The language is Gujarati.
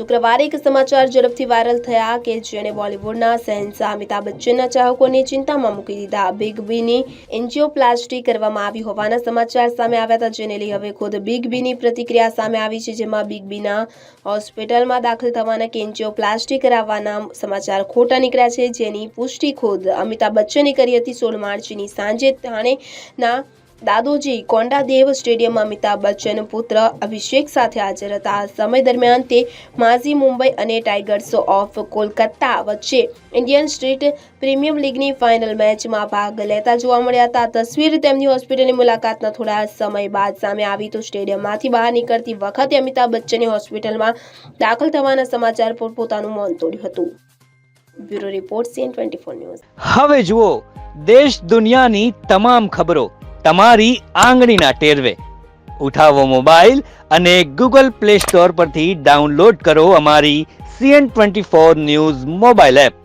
શુક્રવારે એક સમાચાર ઝડપથી વાયરલ થયા કે જેણે બોલિવૂડના શહેનશાહ અમિતાભ બચ્ચનના ચાહકોને ચિંતામાં મૂકી દીધા। બિગ બીની એન્જિયોપ્લાસ્ટી કરવામાં આવી હોવાના સમાચાર સામે આવ્યા હતા, જેને લઈ હવે ખુદ બિગ બીની પ્રતિક્રિયા સામે આવી છે, જેમાં બિગ બીના હોસ્પિટલમાં દાખલ થવાના કે એન્જિયોપ્લાસ્ટી કરાવવાના સમાચાર ખોટા નીકળ્યા છે, જેની પુષ્ટિ ખુદ અમિતાભ બચ્ચને કરી હતી। 16 માર્ચની સાંજે થાણેના દાદોજી કોંડાદેવ સ્ટેડિયમમાં અમિતાભ બચ્ચન પુત્ર અભિષેક સાથે હાજર હતા। આ સમય દરમિયાન તે માઝી મુંબઈ અને ટાઇગર્સ ઓફ કોલકાતા વચ્ચે ઇન્ડિયન સ્ટ્રીટ પ્રીમિયર લીગની ફાઇનલ મેચમાં ભાગ લેતા જોવા મળ્યા હતા। આ તસવીર તેમની હોસ્પિટલની મુલાકાતના થોડા સમય બાદ સામે આવી તો સ્ટેડિયમમાંથી બહાર નીકળતી વખતે અમિતાભ બચ્ચને હોસ્પિટલમાં દાખલ થવાના સમાચાર પર પોતાનું મૌન તોડ્યું હતું। Bureau report CN24 news. હવે જુઓ દેશ દુનિયાની તમામ ખબરો તમારી આંગળીના ટેરવે। ઉઠાવો મોબાઈલ અને Google Play Store પરથી ડાઉનલોડ કરો અમારી CN24 ન્યૂઝ મોબાઈલ એપ।